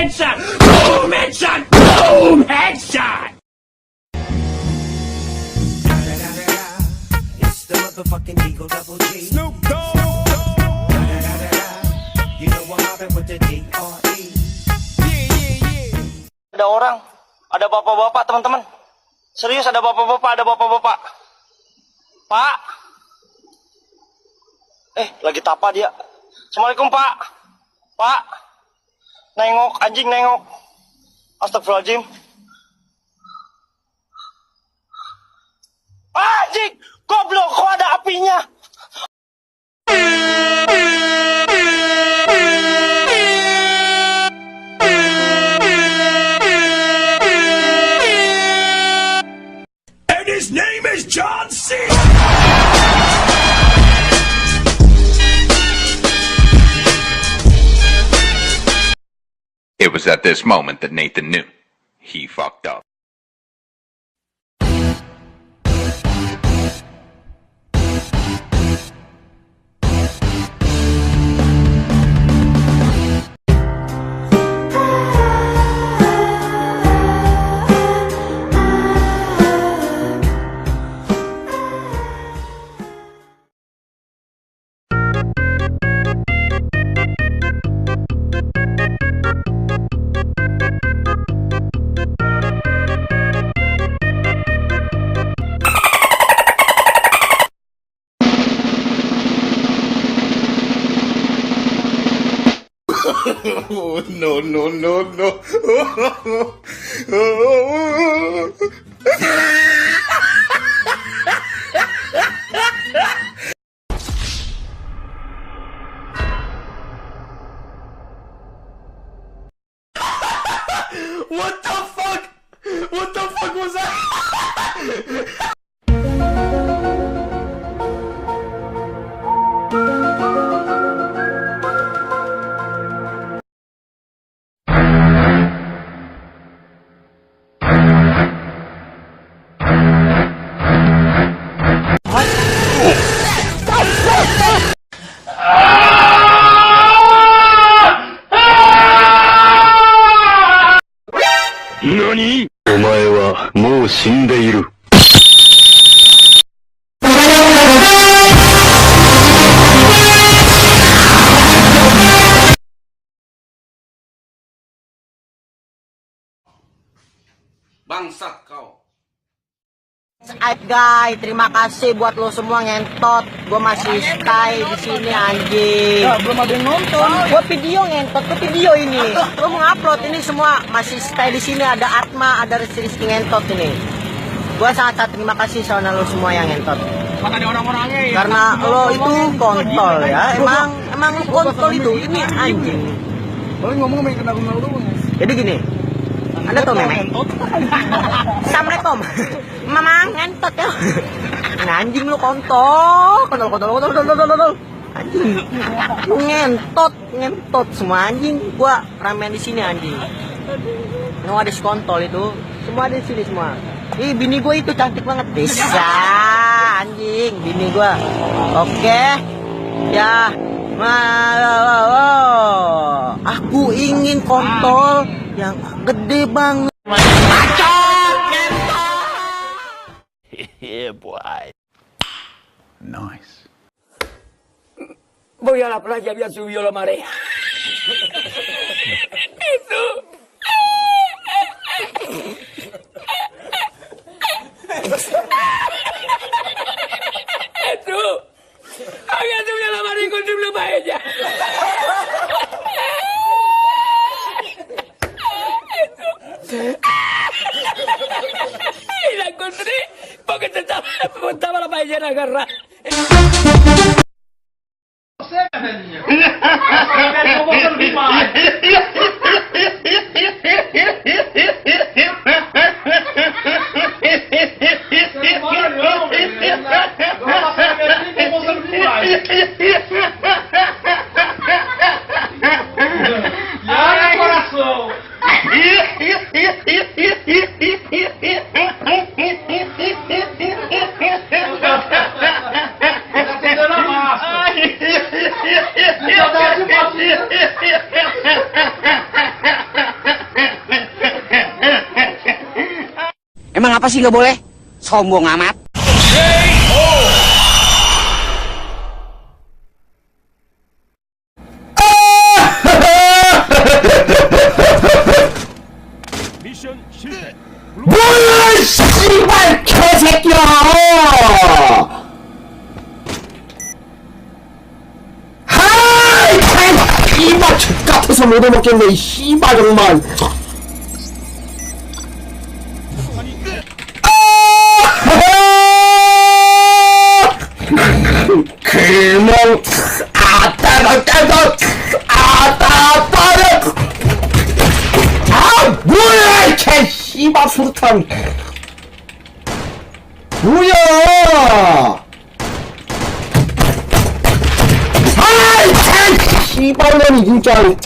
headshot! Boom, headshot! Boom, headshot! It's the motherfucking Eagle Double G. Snoop Dogg. You know I'm mobbing with the D.R.E. Ada orang, ada bapak-bapak teman-teman. Serius ada bapak-bapak, ada bapak-bapak. Pak. Lagi tapa dia. Assalamualaikum Pak. Pak. Nengok, anjing nengok. Astagfirullahaladzim. Anjing, goblok, kok ada apinya? And his name is John C. It was at this moment that Nathan knew he fucked up. No, no, no, no. What the fuck? What the fuck was that? NANI?! お前はもう死んでいる。Bangsat kau. Guys, terima kasih buat lo semua ngentot. Gue masih stay di sini anjing. Ya, belum ada yang nonton. Gue video ngentot, gue video ini. Gue mau upload ini semua masih stay di sini. Ada Atma, ada Rizky ngentot ini. Gue sangat terima kasih sama lo semua yang ngentot. Ada orang-orangnya ya. Karena lo itu kontol ya. Emang lo kontol itu. Ini anjing. Boleh ngomong main kenal-kenal dulu. Jadi gini. Anda tau memang Assalamualaikum Mamang ngentot ya. Anjing lu kontol anjing lu ngentot semua anjing. Gua ramean di sini anjing. Lu ada si kontol itu semua ada di sini semua. Ih bini gua itu cantik banget bisa anjing bini gua. Oke ya. Aku ingin kontol yang gede banget. Yeah, boy. Nice. Voy a la playa, había subido la marea. Eso. Eso. Había subido la marea con su paella. Y la encontré porque estaba la paellera agarrada. Emang apa sih nggak boleh? Sombong amat. 뭐야 씨발 개새끼야. 하이 씨발 X같아서 못 얻어먹겠네 이 씨발 정말. 그놈 아따 빠져. 아 뭐야 이 개 씨발 수류탄. 뭐야. 아이 참 씨발년이 진짜.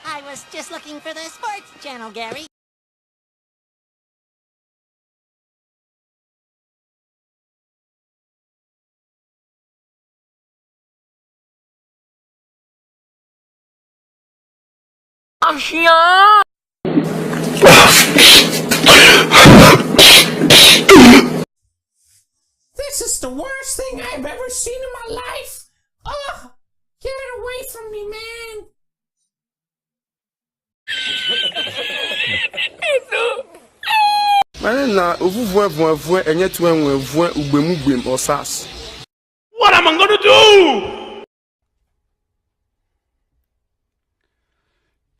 I was just looking for the sports channel, Gary. This is the worst thing I've ever seen in my life. Ugh! Get it away from me, man. Na ovuvu enye tu enwe ugbem osas. What am I gonna do?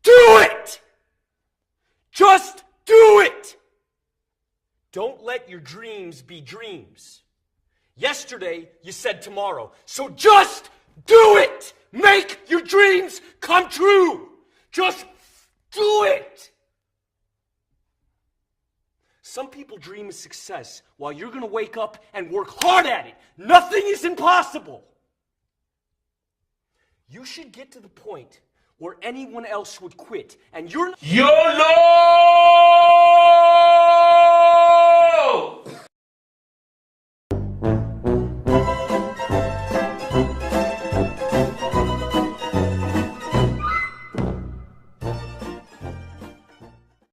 Do it! Just do it! Don't let your dreams be dreams. Yesterday, you said tomorrow. So just do it! Make your dreams come true! Just do it! Some people dream of success while you're gonna wake up and work hard at it. Nothing is impossible. You should get to the point where anyone else would quit, and you're YOLO!